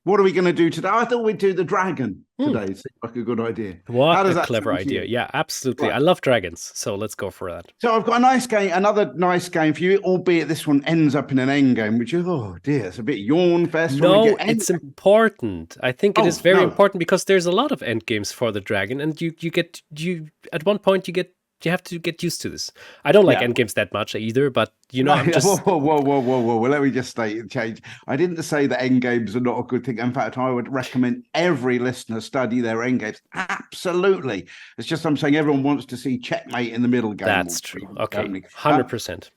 What are we going to do today? I thought we'd do the dragon today. Seems like a good idea. How What does a that clever sound to idea. you? Yeah, absolutely. Right. I love dragons, so let's go for that. So I've got a nice game, another nice game for you, albeit this one ends up in an end game, which is, oh dear, it's a bit yawn fest when we No, get end. it's important. I think it is Oh, very no. important because there's a lot of end games for the dragon, and you at one point you have to get used to this. I don't like Yeah. end games that much either, but I'm Right. Whoa, just whoa, whoa, whoa, whoa, whoa. Well, let me just state the change. I didn't say that end games are not a good thing. In fact, I would recommend every listener study their end games. Absolutely. It's just I'm saying everyone wants to see checkmate in the middle game. that's true. Okay, Opening. 100%.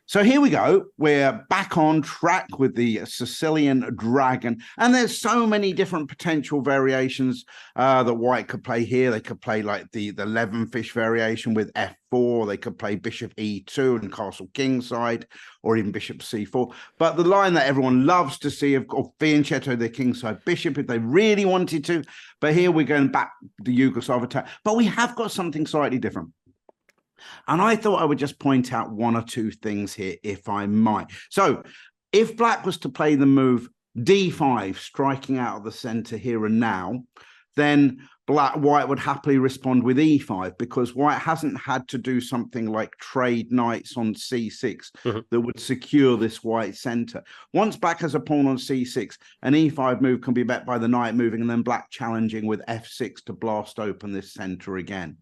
So here we go. We're back on track with the Sicilian Dragon. And there's so many different potential variations that white could play here. They could play like the 11 fish variation with f4. They could play bishop e2 and castle kingside, or even bishop c4. But the line that everyone loves to see, of course, fianchetto the kingside bishop if they really wanted to. But here we're going back the Yugoslav attack. But we have got something slightly different. And I thought I would just point out one or two things here, if I might. So if black was to play the move d5, striking out of the center here and now, then white would happily respond with e5, because white hasn't had to do something like trade knights on c6 that would secure this white center. Once black has a pawn on c6, an e5 move can be met by the knight moving, and then black challenging with f6 to blast open this center again.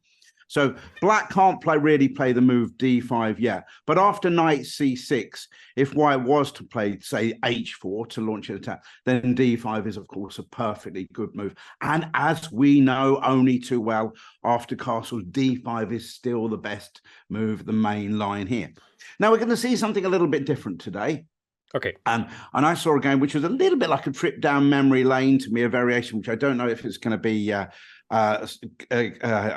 So black can't really play the move d5 yet. But after knight c6, if white was to play, say, h4 to launch an attack, then d5 is, of course, a perfectly good move. And as we know only too well, after castles, d5 is still the best move, the main line here. Now, we're going to see something a little bit different today. Okay. And I saw a game which was a little bit like a trip down memory lane to me, a variation which I don't know if it's going to be a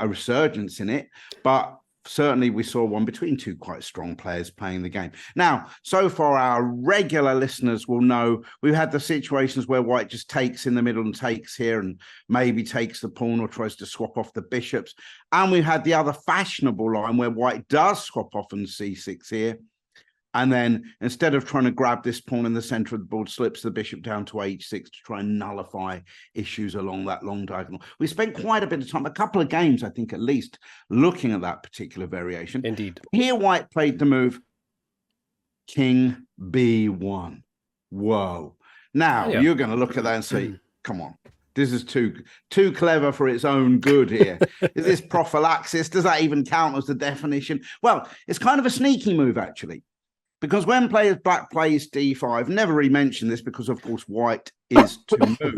resurgence in it, but certainly we saw one between two quite strong players playing the game. Now, so far, our regular listeners will know we've had the situations where white just takes in the middle and takes here and maybe takes the pawn or tries to swap off the bishops. And we've had the other fashionable line where white does swap off on c6 here. And then instead of trying to grab this pawn in the center of the board, slips the bishop down to h6 to try and nullify issues along that long diagonal. We spent quite a bit of time, a couple of games, I think, at least, looking at that particular variation. Indeed. Here, white played the move king b1. Whoa. Now, you're going to look at that and say, come on. This is too clever for its own good here. Is this prophylaxis? Does that even count as the definition? Well, it's kind of a sneaky move, actually. Because when black plays d5, never really mentioned this because, of course, white is to move.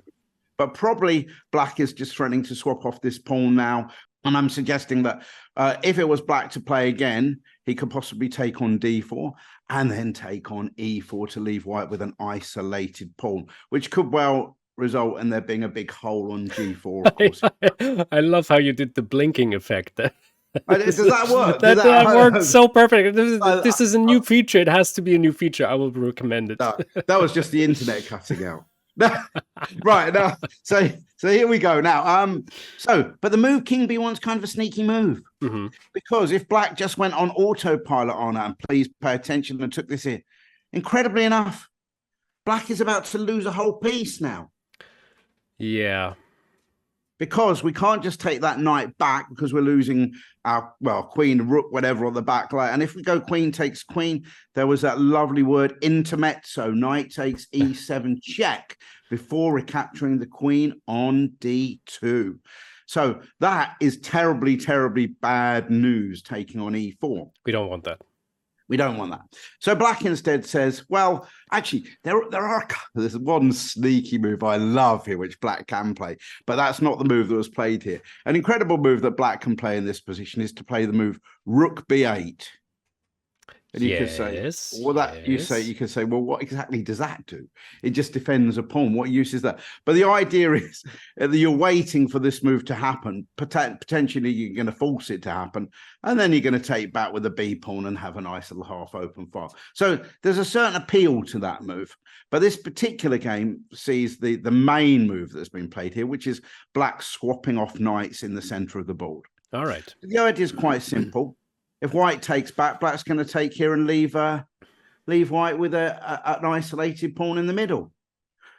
But probably black is just threatening to swap off this pawn now. And I'm suggesting that if it was black to play again, he could possibly take on d4 and then take on e4 to leave white with an isolated pawn, which could well result in there being a big hole on g4, of course. I love how you did the blinking effect. Does that work? That worked so perfect. This is a new feature. It has to be a new feature. I will recommend it. That was just the internet cutting out. Right now, so here we go now. But the move king b1 is kind of a sneaky move, because if black just went on autopilot on it, and please pay attention, and took this here, incredibly enough, black is about to lose a whole piece now. Yeah. Because we can't just take that knight back because we're losing our, queen, rook, whatever on the back line. And if we go queen takes queen, there was that lovely word intermezzo, knight takes e7 check before recapturing the queen on d2. So that is terribly, terribly bad news, taking on e4. We don't want that. We don't want that. So black instead says, well, actually, there's one sneaky move I love here, which black can play, but that's not the move that was played here. An incredible move that black can play in this position is to play the move rook b8. And you could say, you could say, well, what exactly does that do? It just defends a pawn. What use is that? But the idea is that you're waiting for this move to happen. Potentially, you're going to force it to happen, and then you're going to take back with a b pawn and have a nice little half open file. So there's a certain appeal to that move. But this particular game sees the main move that's been played here, which is black swapping off knights in the center of the board. All right. The idea is quite simple. If white takes back, black's going to take here and leave white with an isolated pawn in the middle.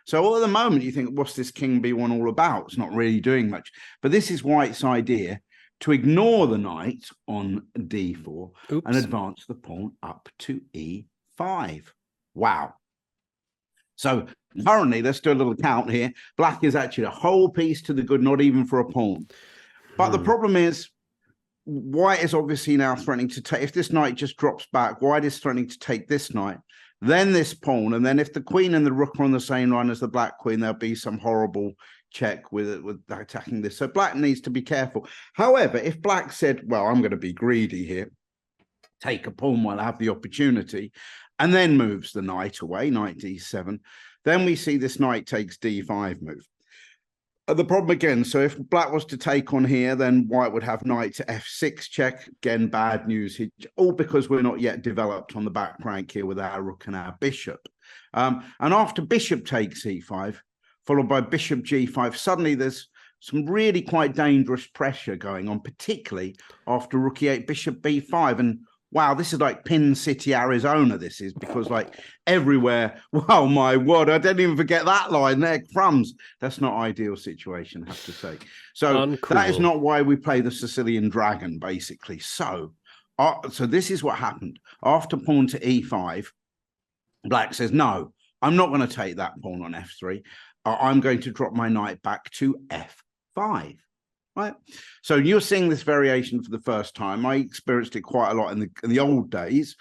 So at the moment, you think, what's this king b1 all about? It's not really doing much. But this is white's idea to ignore the knight on d4 and advance the pawn up to e5. Wow. So currently, let's do a little count here. Black is actually a whole piece to the good, not even for a pawn. But the problem is, white is obviously now threatening to take, if this knight just drops back, white is threatening to take this knight, then this pawn, and then if the queen and the rook are on the same line as the black queen, there'll be some horrible check with attacking this. So black needs to be careful. However, if black said, well, I'm going to be greedy here, take a pawn while I have the opportunity, and then moves the knight away, knight d7, then we see this knight takes d5 move. The problem again, so if black was to take on here, then white would have knight to f6 check. Again, bad news, all because we're not yet developed on the back rank here with our rook and our bishop. And after bishop takes e5, followed by bishop g5, suddenly there's some really quite dangerous pressure going on, particularly after rook e8, bishop b5. And wow, this is like Pin City, Arizona, this is, because like everywhere, wow, my word, I didn't even forget that line there, crumbs. That's not ideal situation, I have to say. So that is not why we play the Sicilian Dragon, basically. So this is what happened. After pawn to e5, black says, no, I'm not going to take that pawn on f3. I'm going to drop my knight back to f5. Right, so you're seeing this variation for the first time. I experienced it quite a lot in the old days.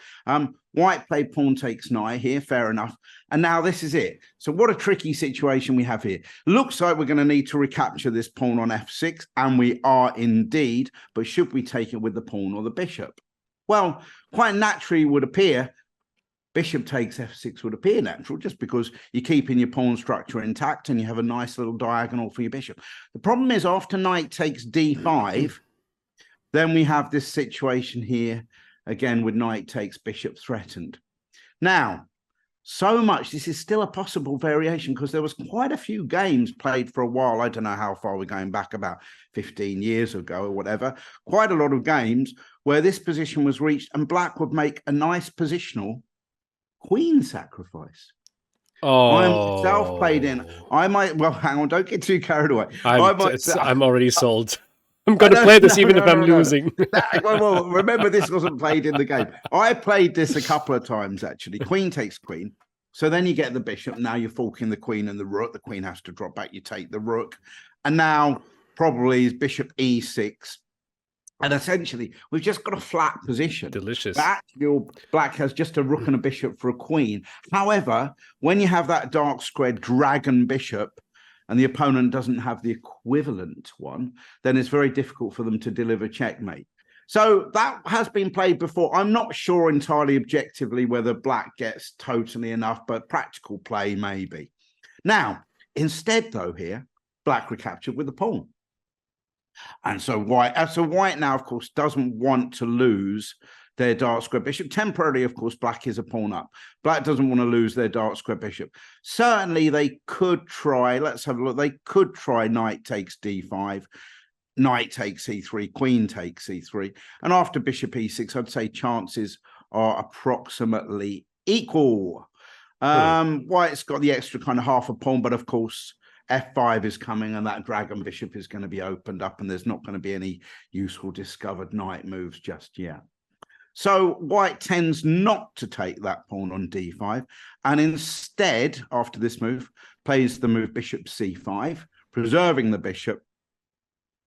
White played pawn takes knight here, fair enough. And now this is it. So what a tricky situation we have here. Looks like we're going to need to recapture this pawn on f6, and we are indeed. But should we take it with the pawn or the bishop? Well, quite naturally would appear bishop takes f6 would appear natural, just because you're keeping your pawn structure intact and you have a nice little diagonal for your bishop. The problem is after knight takes d5, then we have this situation here, again, with knight takes bishop threatened. Now, so much, this is still a possible variation because there was quite a few games played for a while. I don't know how far we're going back, about 15 years ago or whatever. Quite a lot of games where this position was reached and black would make a nice positional queen sacrifice. I'm myself played in. I might, well, hang on, don't get too carried away. I'm already sold. I'm going to play this even if I'm losing. Well, remember, this wasn't played in the game. I played this a couple of times, actually. Queen takes queen. So then you get the bishop. Now you're forking the queen and the rook. The queen has to drop back. You take the rook. And now probably is bishop e6. And essentially, we've just got a flat position. Delicious. But actually, black has just a rook and a bishop for a queen. However, when you have that dark square dragon bishop and the opponent doesn't have the equivalent one, then it's very difficult for them to deliver checkmate. So that has been played before. I'm not sure entirely objectively whether black gets totally enough, but practical play maybe. Now, instead, though, here, black recaptured with the pawn. And so white now, of course, doesn't want to lose their dark square bishop. Temporarily, of course, black is a pawn up. Black doesn't want to lose their dark square bishop. Certainly, they could try, let's have a look, they could try knight takes d5, knight takes e3, queen takes e3. And after bishop e6, I'd say chances are approximately equal. White's got the extra kind of half a pawn, but of course, f5 is coming and that dragon bishop is going to be opened up and there's not going to be any useful discovered knight moves just yet. So white tends not to take that pawn on d5 and instead, after this move, plays the move bishop c5, preserving the bishop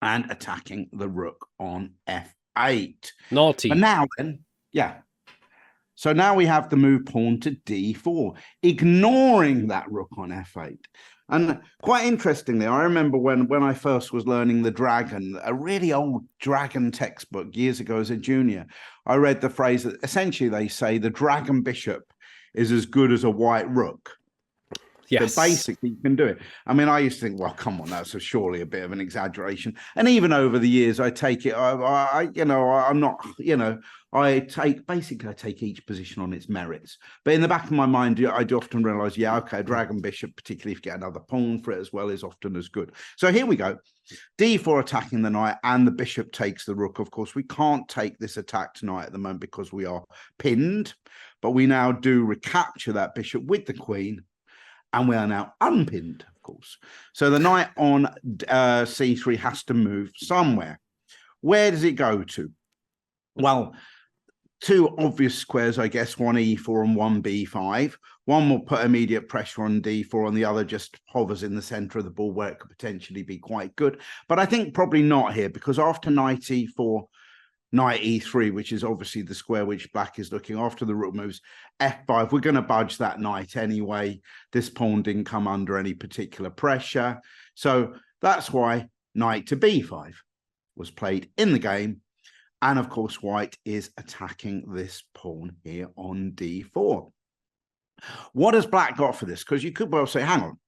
and attacking the rook on f8. Naughty. But now then, yeah. So now we have the move pawn to d4, ignoring that rook on f8. And quite interestingly, I remember when I first was learning the dragon, a really old dragon textbook years ago as a junior, I read the phrase that essentially they say the dragon bishop is as good as a white rook. Yes. So basically, you can do it. I mean, I used to think, well, come on, that's surely a bit of an exaggeration. And even over the years, I take it, I'm not, I take each position on its merits. But in the back of my mind, I do often realize, yeah, okay, dragon bishop, particularly if you get another pawn for it as well, is often as good. So here we go. D4 attacking the knight and the bishop takes the rook. Of course, we can't take this attack tonight at the moment because we are pinned, but we now do recapture that bishop with the queen. And we are now unpinned, of course. So the knight on c3 has to move somewhere. Where does it go to? Well, two obvious squares, I guess, one e4 and one b5. One will put immediate pressure on d4, and the other just hovers in the center of the ball where it could potentially be quite good. But I think probably not here, because after knight e4, knight e3, which is obviously the square which black is looking after the rook moves, f5, we're going to budge that knight anyway. This pawn didn't come under any particular pressure. So that's why knight to b5 was played in the game. And of course, white is attacking this pawn here on d4. What has black got for this? Because you could well say, hang on,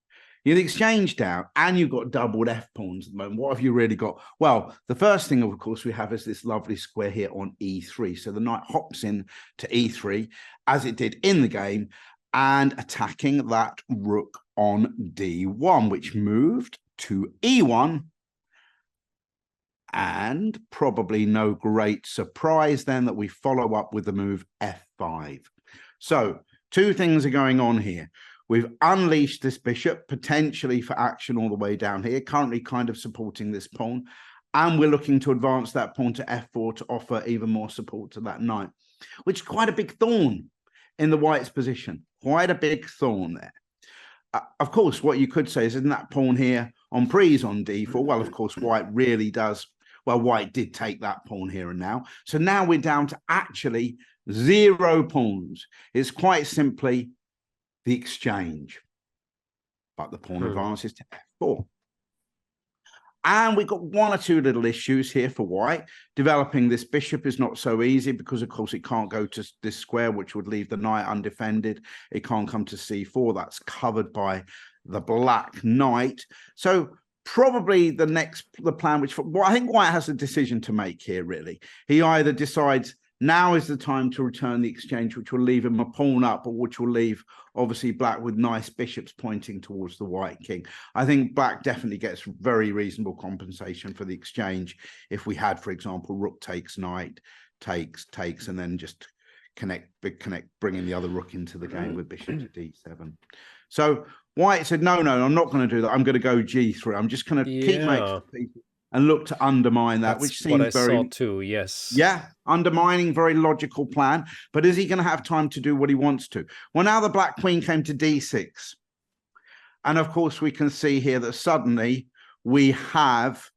you've exchanged out and you've got doubled F pawns at the moment. What have you really got? Well, the first thing, of course, we have is this lovely square here on E3. So the knight hops in to E3 as it did in the game and attacking that rook on D1, which moved to E1. And probably no great surprise then that we follow up with the move F5. So two things are going on here. We've unleashed this bishop, potentially for action all the way down here, currently kind of supporting this pawn. And we're looking to advance that pawn to F4 to offer even more support to that knight, which is quite a big thorn in the white's position. Quite a big thorn there. Of course, what you could say is, isn't that pawn here on prise on D4? Well, of course, white really does. Well, white did take that pawn here and now. So now we're down to actually 0 pawns. It's quite simply the exchange. But the pawn advances to F4. And we've got one or two little issues here for white. Developing this bishop is not so easy because, of course, it can't go to this square, which would leave the knight undefended. It can't come to c4. That's covered by the black knight. So probably the plan, which I think white has a decision to make here, really. He either decides now is the time to return the exchange, which will leave him a pawn up, or which will leave, obviously, black with nice bishops pointing towards the white king. I think black definitely gets very reasonable compensation for the exchange if we had, for example, rook takes, knight takes, and then just connect, bringing the other rook into the game with bishop to d7. So white said, no, I'm not going to do that. I'm going to go g3. I'm just going to keep my extra pieces and look to undermine that. That's which seems what I saw too. Yes. Yeah, undermining, very logical plan. But is he going to have time to do what he wants to? Well, now the black queen came to d6. And of course, we can see here that suddenly we have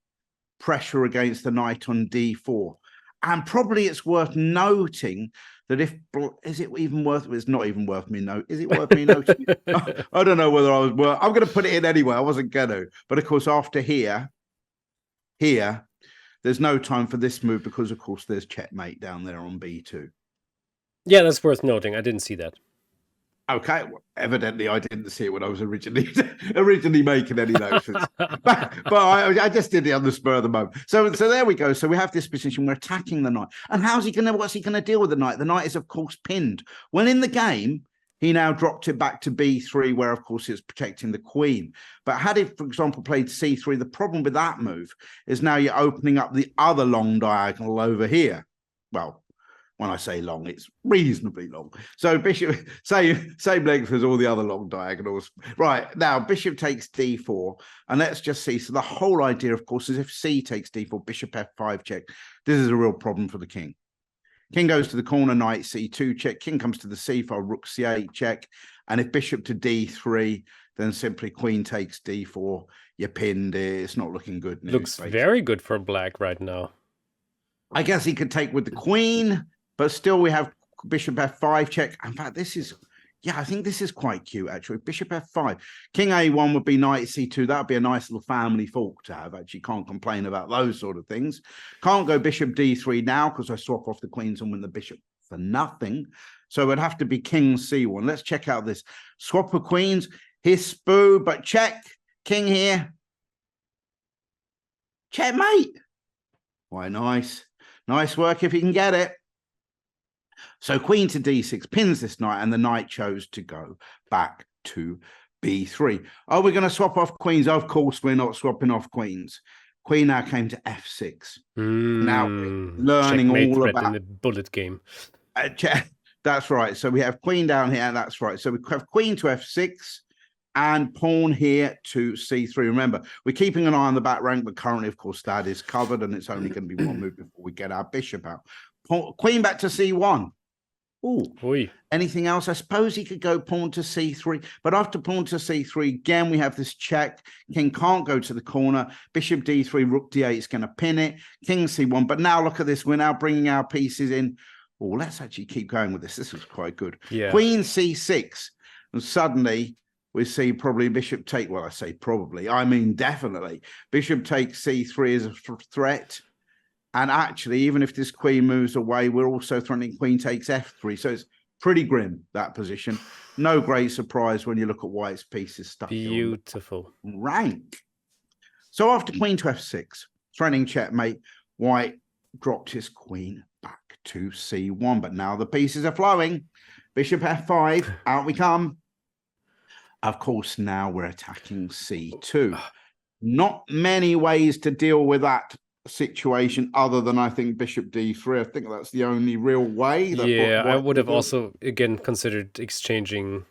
pressure against the knight on d4. And probably it's worth noting that is it even worth, it's not even worth me note. Is it worth me noting? I don't know whether I was I'm going to put it in anyway. I wasn't going to. But of course, after here, there's no time for this move because, of course, there's checkmate down there on b2. Yeah, that's worth noting. I didn't see that. Okay, well, evidently I didn't see it when I was originally making any notes. but I just did it on the spur of the moment. So there we go. So we have this position. We're attacking the knight. And what's he going to deal with the knight? The knight is, of course, pinned. Well, in the game, he now dropped it back to b3, where, of course, it's protecting the queen. But had it, for example, played c3, the problem with that move is now you're opening up the other long diagonal over here. Well, when I say long, it's reasonably long. So bishop, same length as all the other long diagonals. Right, now bishop takes d4, and let's just see. So the whole idea, of course, is if c takes d4, bishop f5 check. This is a real problem for the king. King goes to the corner, knight c2 check. King comes to the c file, rook c8 check. And if bishop to d3, then simply queen takes d4. You're pinned. It's not looking good. Looks very good for black right now. I guess he could take with the queen, but still we have bishop f5 check. In fact, I think this is quite cute, actually. Bishop f5. King a1 would be knight c2. That would be a nice little family fork to have. Actually, can't complain about those sort of things. Can't go bishop d3 now because I swap off the queens and win the bishop for nothing. So it'd have to be king c1. Let's check out this. Swap of queens. His spoo, but check. King here. Checkmate. Why, nice. Nice work if you can get it. So queen to d6 pins this knight, and the knight chose to go back to b3. Oh, we're going to swap off queens. Of course, we're not swapping off queens. Queen now came to f6. Now we're learning all about in the bullet game. That's right. So we have queen down here. That's right. So we have queen to f6. and pawn here to c3. Remember, we're keeping an eye on the back rank, but currently, of course, that is covered, and it's only going to be one move before we get our bishop out. Queen back to c1. Oh, anything else? I suppose he could go pawn to c3, but after pawn to c3, again, we have this check. King can't go to the corner. Bishop d3, rook d8 is going to pin it. King c1, but now look at this. We're now bringing our pieces in. Oh, let's actually keep going with this. This is quite good. Yeah. Queen c6, and suddenly we see probably bishop take. Well, I say probably. I mean definitely. Bishop takes c3 as a threat. And actually, even if this queen moves away, we're also threatening queen takes f3. So it's pretty grim, that position. No great surprise when you look at White's pieces stuck. Beautiful. Rank. So after queen to f6, threatening checkmate, White dropped his queen back to c1. But now the pieces are flowing. Bishop f5, out we come. Of course, now we're attacking c2. Not many ways to deal with that situation other than, I think, bishop d3. I think that's the only real way. Yeah, I would have also, again, considered exchanging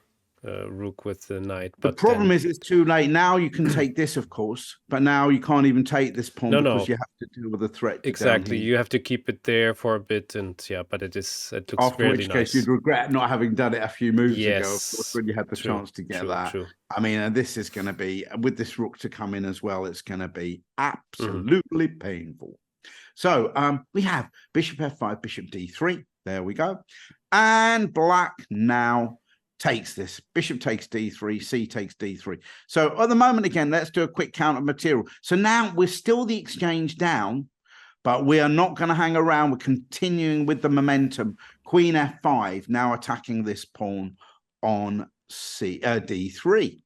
rook with the knight. But the problem is it's too late. Now you can take this, of course, but now you can't even take this pawn because you have to deal with the threat. Exactly. You have to keep it there for a bit, and yeah, but it looks after really which nice. case you'd regret not having done it a few moves ago, of Yes. course, when you had the chance to get that. I mean, and this is going to be, with this rook to come in as well, it's going to be absolutely painful. So we have bishop f5, bishop d3. There we go. And black now takes this. Bishop takes d3, c takes d3. So at the moment, again, let's do a quick count of material. So now we're still the exchange down, but we are not going to hang around. We're continuing with the momentum. Queen f5 now attacking this pawn on d3.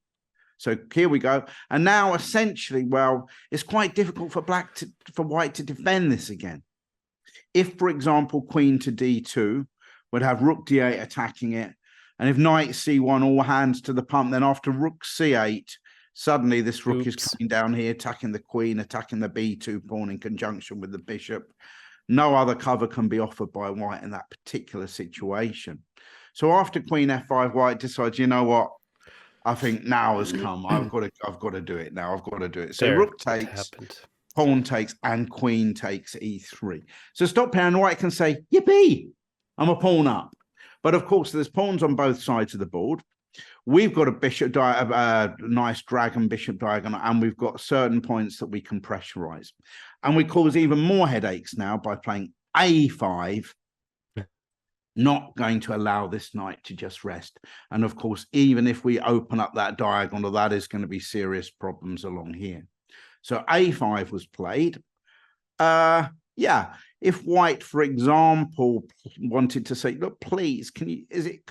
So here we go. And now essentially, well, it's quite difficult for White to defend this again. If, for example, queen to d2 would have rook d8 attacking it, and if knight c1, all hands to the pump, then after rook c8, suddenly this rook is coming down here, attacking the queen, attacking the b2 pawn in conjunction with the bishop. No other cover can be offered by White in that particular situation. So after queen f5, White decides, you know what? I think now has come. I've got to do it now. I've got to do it. So rook takes, pawn takes, and queen takes e3. So stop here, and White can say, yippee, I'm a pawn up. But of course, there's pawns on both sides of the board. We've got a bishop, nice dragon bishop diagonal, and we've got certain points that we can pressurize. And we cause even more headaches now by playing a5, not going to allow this knight to just rest. And of course, even if we open up that diagonal, that is going to be serious problems along here. So a5 was played. Yeah, if White, for example, wanted to say, look, please, can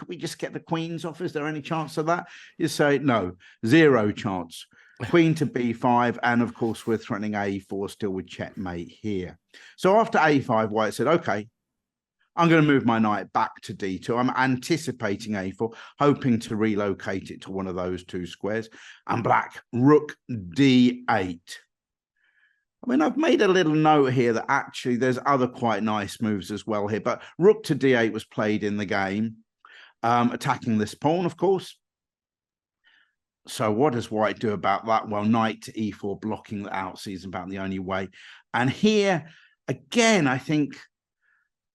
we just get the queens off? Is there any chance of that? You say, no, zero chance. Queen to b5, and of course, we're threatening a4 still with checkmate here. So after a5, White said, okay, I'm going to move my knight back to d2. I'm anticipating a4, hoping to relocate it to one of those two squares. And black, rook d8. I mean, I've made a little note here that actually there's other quite nice moves as well here, but rook to d8 was played in the game, attacking this pawn, of course. So what does White do about that? Well, knight to e4, blocking the outside is about the only way. And here, again, I think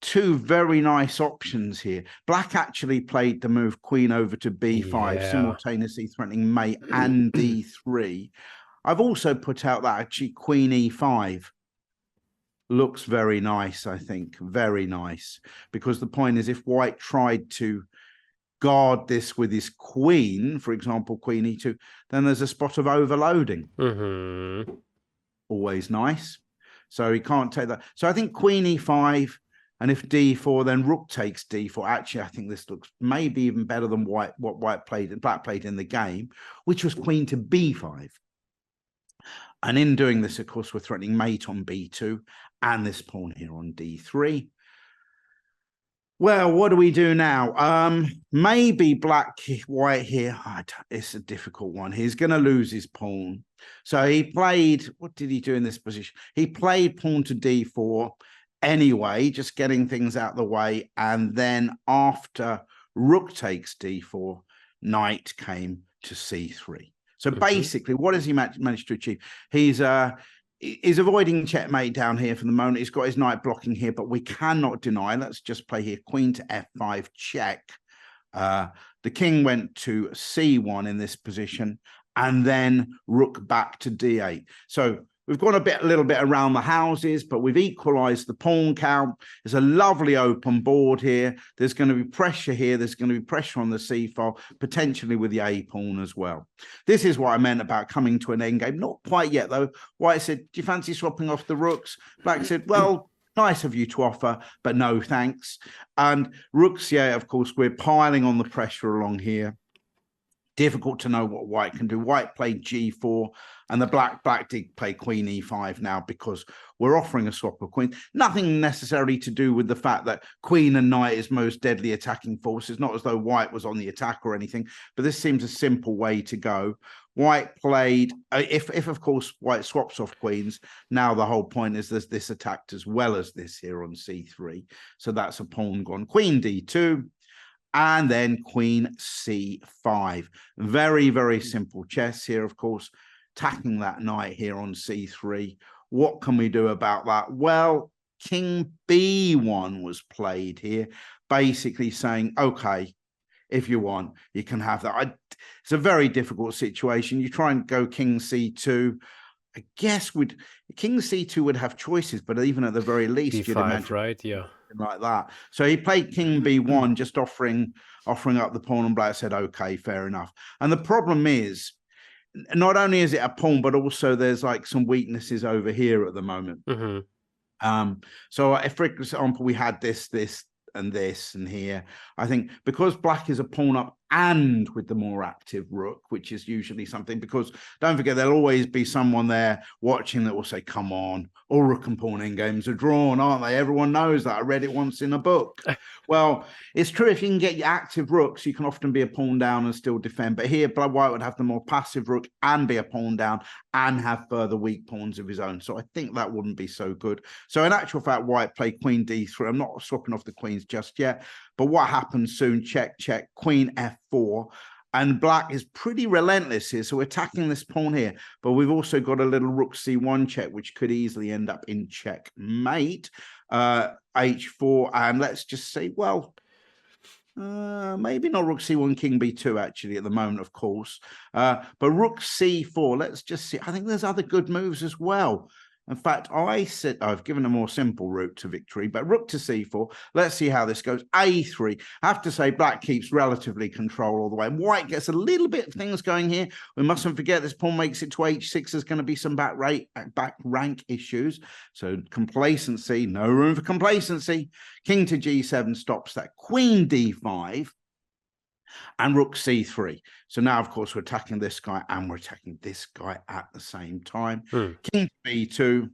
two very nice options here. Black actually played the move queen over to b5, simultaneously threatening mate and d3. I've also put out that actually queen e5 looks very nice, I think, very nice. Because the point is, if White tried to guard this with his queen, for example, queen e2, then there's a spot of overloading. Always nice. So he can't take that. So I think queen e5, and if d4, then rook takes d4. Actually, I think this looks maybe even better than what Black played in the game, which was queen to b5. And in doing this, of course, we're threatening mate on b2 and this pawn here on d3. Well, what do we do now? Maybe White here. It's a difficult one. He's going to lose his pawn. So he played, what did he do in this position? He played pawn to d4 anyway, just getting things out of the way. And then after rook takes d4, knight came to c3. So basically, what has he managed to achieve? He's avoiding checkmate down here for the moment. He's got his knight blocking here, but we cannot deny. Let's just play here. Queen to f5 check. The king went to c1 in this position, and then rook back to d8. So we've gone a little bit around the houses, but we've equalized the pawn count. There's a lovely open board here. There's going to be pressure here. There's going to be pressure on the c file, potentially with the a pawn as well. This is what I meant about coming to an endgame. Not quite yet, though. White said, do you fancy swapping off the rooks? Black said, well, nice of you to offer, but no thanks. And rooks, yeah, of course, we're piling on the pressure along here. Difficult to know what white can do. White played g4, and the black did play queen e5 now because we're offering a swap of queens. Nothing necessarily to do with the fact that queen and knight is most deadly attacking forces. Not as though white was on the attack or anything, but this seems a simple way to go. White played, if of course white swaps off queens, now the whole point is there's this attacked as well as this here on c3. So that's a pawn gone. Queen d2. And then queen c5. Very, very simple chess here, of course. Attacking that knight here on c3. What can we do about that? Well, king b1 was played here, basically saying, okay, if you want, you can have that. It's a very difficult situation. You try and go king c2. I guess king c2 would have choices, but even at the very least, d5, you'd imagine, right? Yeah, like that. So he played king b1, just offering up the pawn, and black said, okay, fair enough. And the problem is, not only is it a pawn, but also there's like some weaknesses over here at the moment. So if, for example, we had this and this and here, I think because black is a pawn up and with the more active rook, which is usually something, because don't forget, there'll always be someone there watching that will say, come on, all rook and pawn end games are drawn, aren't they? Everyone knows that. I read it once in a book. Well, it's true. If you can get your active rooks, you can often be a pawn down and still defend. But here, white would have the more passive rook and be a pawn down and have further weak pawns of his own. So I think that wouldn't be so good. So in actual fact, white played queen d3. I'm not swapping off the queens just yet. But what happens soon? Check, check, queen f4. And black is pretty relentless here. So we're attacking this pawn here. But we've also got a little rook c1 check, which could easily end up in checkmate. H4. And let's just say, well, maybe not rook c1, king b2, actually, at the moment, of course. But rook c4, let's just see. I think there's other good moves as well. In fact, I've given a more simple route to victory, but rook to c4. Let's see how this goes. a3. I have to say, black keeps relatively control all the way. White gets a little bit of things going here. We mustn't forget this pawn makes it to h6. There's going to be some back rank issues. So complacency, no room for complacency. King to g7 stops that. Queen d5. And rook c3. So now, of course, we're attacking this guy and we're attacking this guy at the same time. King b2.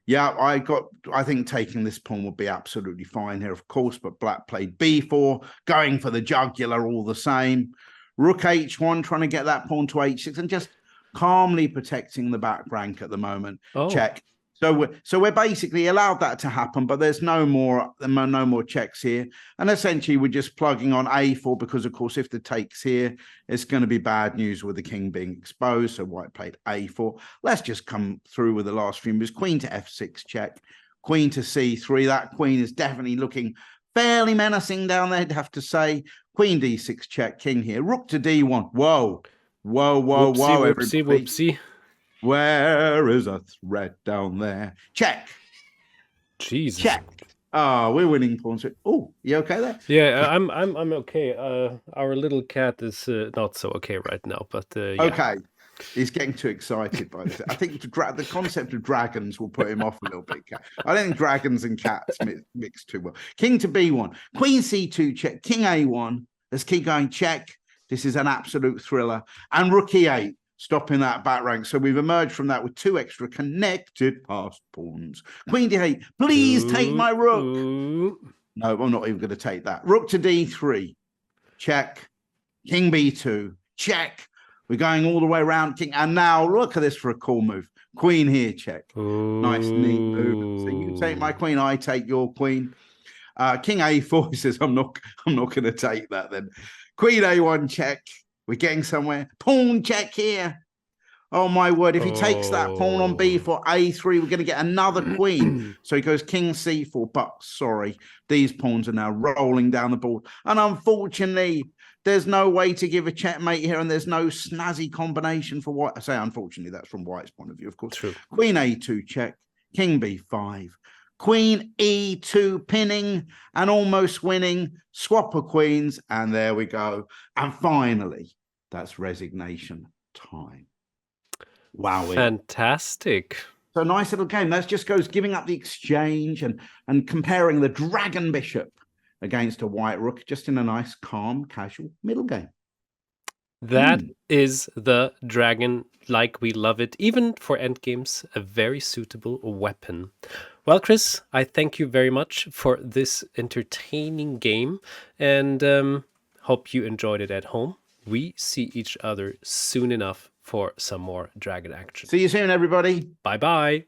Yeah, I think taking this pawn would be absolutely fine here, of course, but black played b4, going for the jugular all the same. Rook h1, trying to get that pawn to h6 and just calmly protecting the back rank at the moment. Check. So we're basically allowed that to happen, but there's no more checks here. And essentially, we're just plugging on a4 because, of course, if the take's here, it's going to be bad news with the king being exposed. So white played a4. Let's just come through with the last few moves. Queen to f6 check. Queen to c3. That queen is definitely looking fairly menacing down there, I'd have to say. Queen d6 check. King here. Rook to d1. Whoa. Whoa, whoa, whoa, whoopsie, whoopsie. Where is a threat down there? Check. Jesus. Check. Oh, we're winning pawns. Oh, you okay there? Yeah, I'm okay. Our little cat is not so okay right now, but yeah. Okay. He's getting too excited by this. I think the concept of dragons will put him off a little bit. I don't think dragons and cats mix too well. King to b1. Queen c2 check. King a1. Let's keep going. Check. This is an absolute thriller. And rook e8. Stopping that back rank. So we've emerged from that with two extra connected passed pawns. Queen d8, please take my rook. No, I'm not even going to take that. Rook to d3, check. King b2, check. We're going all the way around king. And now look at this for a cool move. Queen here, check. Nice, neat move. So you take my queen, I take your queen. King a4, he says, I'm not going to take that then. Queen a1, check. We're getting somewhere. Pawn check here. Oh my word, if he takes that pawn on b4, a3, we're going to get another queen. So he goes king c4, but sorry, these pawns are now rolling down the board. And unfortunately, there's no way to give a checkmate here, and there's no snazzy combination for white. I say unfortunately, that's from white's point of view, of course. True. Queen a2 check, king b5, queen e2 pinning and almost winning, swap of queens, and there we go. And finally, that's resignation time. Wow. Fantastic. So nice little game. That just goes giving up the exchange and comparing the dragon bishop against a white rook, just in a nice, calm, casual middle game. That is the dragon like we love it. Even for endgames, a very suitable weapon. Well, Chris, I thank you very much for this entertaining game, and hope you enjoyed it at home. We see each other soon enough for some more dragon action. See you soon, everybody. Bye-bye.